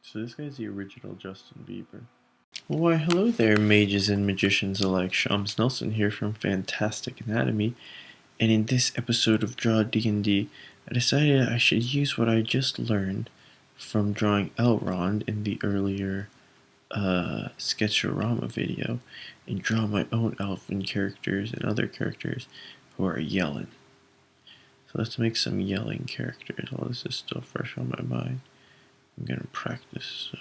So this guy's the original Justin Bieber. Why, hello there, mages and magicians alike. Shams Nelson here from Fantastic Anatomy, and in this episode of Draw D&D, I decided I should use what I just learned from drawing Elrond in the earlier Sketchorama video and draw my own elfin characters and other characters who are yelling. So let's make some yelling characters while this is still fresh on my mind. I'm gonna practice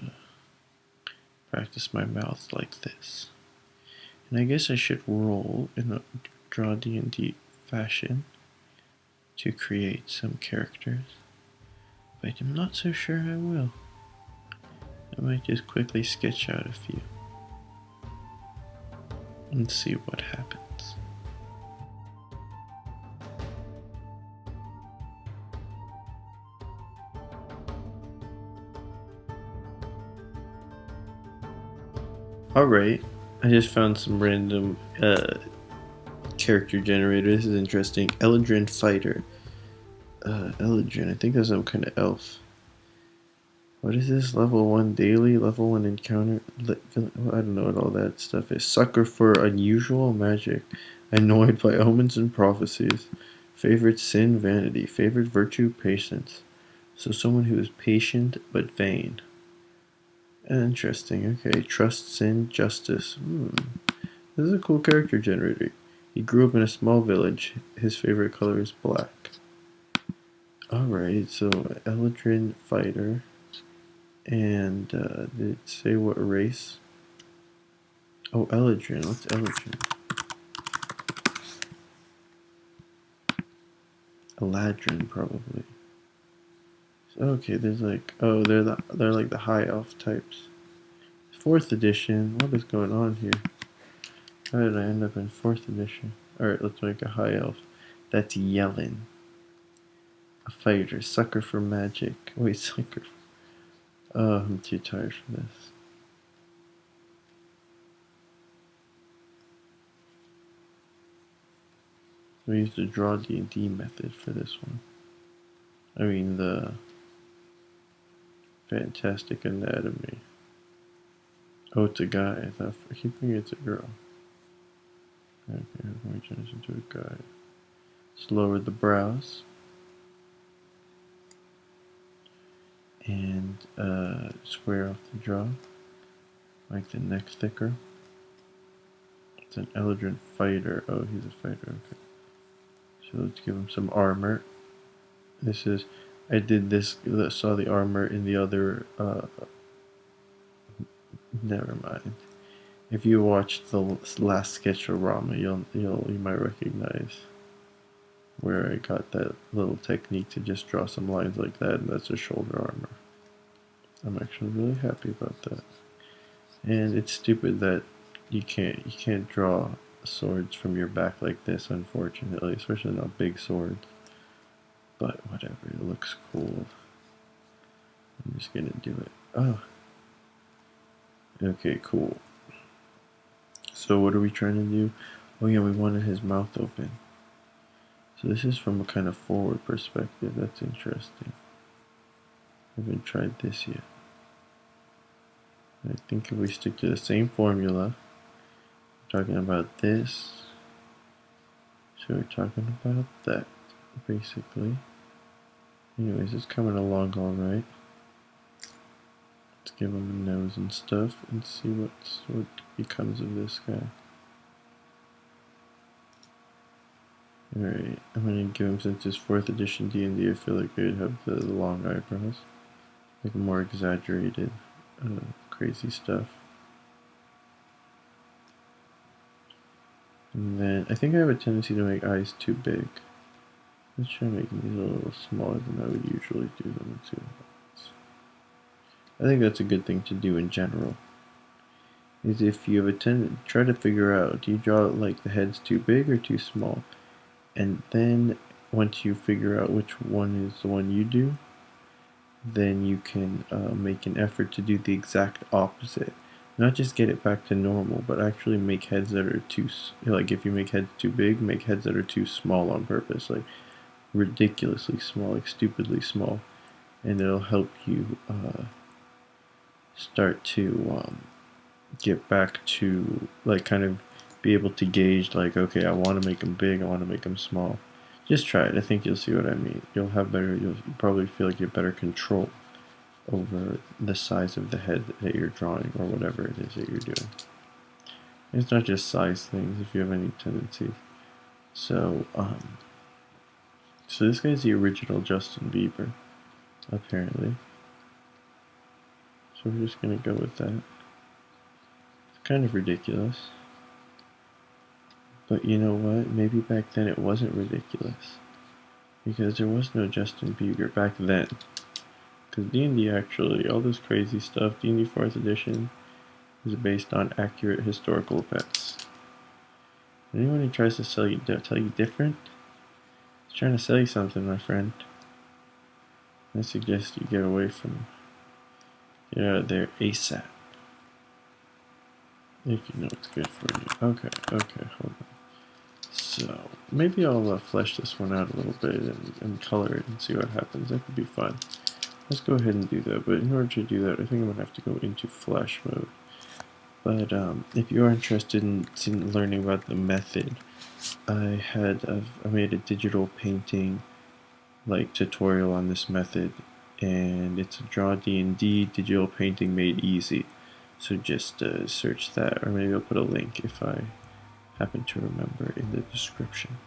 my mouth like this. And I guess I should roll in a Draw D&D fashion to create some characters, but I'm not so sure I will. I might just quickly sketch out a few and see what happens. Alright, I just found some random character generator. This is interesting. Eladrin fighter. Eladrin, I think that's some kind of elf. What is this? Level 1 daily, level 1 encounter. I don't know what all that stuff is. Sucker for unusual magic. Annoyed by omens and prophecies. Favorite sin, vanity. Favorite virtue, patience. So someone who is patient but vain. Interesting, okay. Trust, sin, justice. This is a cool character generator. He grew up in a small village. His favorite color is black. Alright, so Eladrin fighter. And did it say what race? Oh, Eladrin. What's Eladrin? Eladrin, probably. Okay, there's like, oh, they're like the high elf types. 4th edition. What is going on here? How did I end up in 4th edition? Alright, let's make a high elf. That's Yellen. A fighter. Sucker for magic. Wait, sucker. Oh, I'm too tired for this. We used the Draw D&D method for this one. I mean, the Fantastic Anatomy. Oh, it's a guy. I keep thinking it's a girl. Okay, I'm going to change into a guy. Just lower the brows. And square off the jaw. Make the neck thicker. It's an Eladrin fighter. Oh, he's a fighter, okay. So let's give him some armor. This is, I did this, saw the armor in the other, never mind. If you watched the last Sketchorama, you might recognize where I got that little technique to just draw some lines like that, and that's a shoulder armor. I'm actually really happy about that. And it's stupid that you can't draw swords from your back like this, unfortunately, especially not big swords. But whatever, it looks cool. I'm just gonna do it. Oh. Okay, cool. So what are we trying to do? Oh yeah, we wanted his mouth open. So this is from a kind of forward perspective. That's interesting. I haven't tried this yet. I think if we stick to the same formula, we're talking about this. So we're talking about that, basically. Anyways, it's coming along all right. Let's give him a nose and stuff and see what becomes of this guy. Alright, I'm gonna give him, since it's 4th edition D&D, I feel like they'd have the long eyebrows. Like more exaggerated, crazy stuff. And then, I think I have a tendency to make eyes too big. Let's try making these a little smaller than I would usually do them too. I think that's a good thing to do in general. Is if you have a tendency, try to figure out, do you draw like the head's too big or too small? And then once you figure out which one is the one you do, then you can make an effort to do the exact opposite. Not just get it back to normal, but actually make heads that are too, like if you make heads too big, make heads that are too small on purpose, like ridiculously small, like stupidly small. And it'll help you start to get back to like kind of be able to gauge like, okay, I want to make them big, I want to make them small. Just try it. I think you'll see what I mean. You'll have better. You'll probably feel like you have better control over the size of the head that you're drawing or whatever it is that you're doing. It's not just size things if you have any tendencies. So, so this guy's the original Justin Bieber, apparently. So we're just gonna go with that. It's kind of ridiculous. But you know what? Maybe back then it wasn't ridiculous. Because there was no Justin Bieber back then. Because D&D actually, all this crazy stuff, D&D 4th edition, is based on accurate historical events. Anyone who tries to tell you different, is trying to sell you something, my friend. I suggest you get away from, get out of there ASAP. If you know it's good for you. Okay, hold on. So, maybe I'll flesh this one out a little bit and color it and see what happens. That could be fun. Let's go ahead and do that, but in order to do that, I think I'm going to have to go into Flash mode. But if you are interested in learning about the method, I made a digital painting like tutorial on this method, and it's a Draw D&D digital painting made easy. So just search that, or maybe I'll put a link if I happen to remember in the description.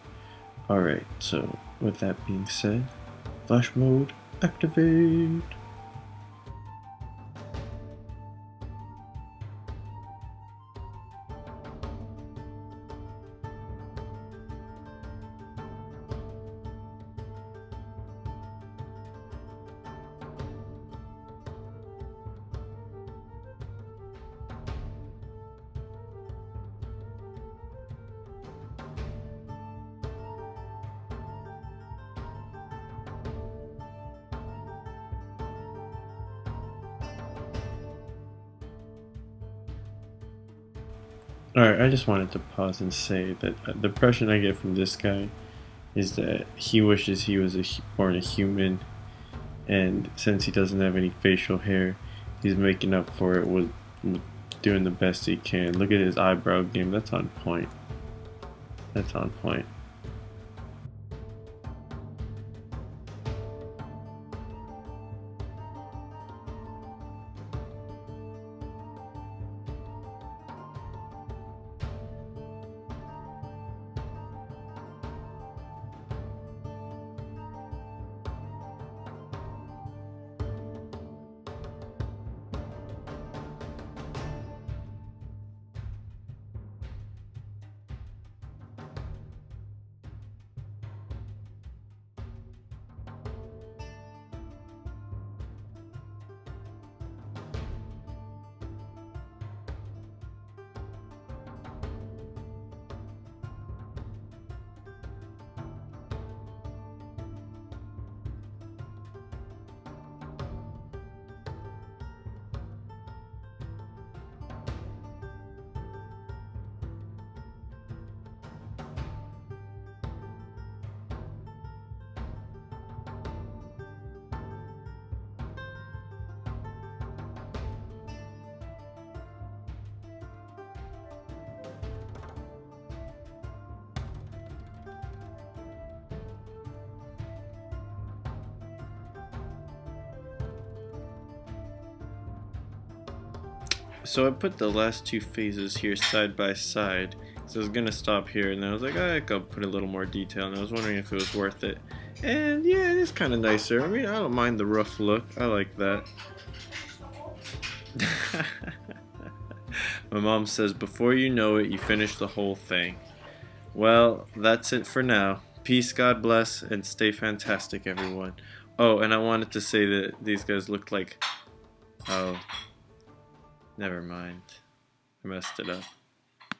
Alright, so with that being said, Flash mode activate! Alright, I just wanted to pause and say that the impression I get from this guy is that he wishes he was born a human, and since he doesn't have any facial hair, he's making up for it with doing the best he can. Look at his eyebrow game, that's on point. That's on point. So I put the last two phases here side by side, so I was gonna stop here, and then I was like, I could put a little more detail, and I was wondering if it was worth it. And yeah, it is kind of nicer. I mean, I don't mind the rough look. I like that. My mom says, before you know it, you finish the whole thing. Well, that's it for now. Peace, God bless, and stay fantastic, everyone. Oh, and I wanted to say that these guys looked like... Oh... Never mind. I messed it up.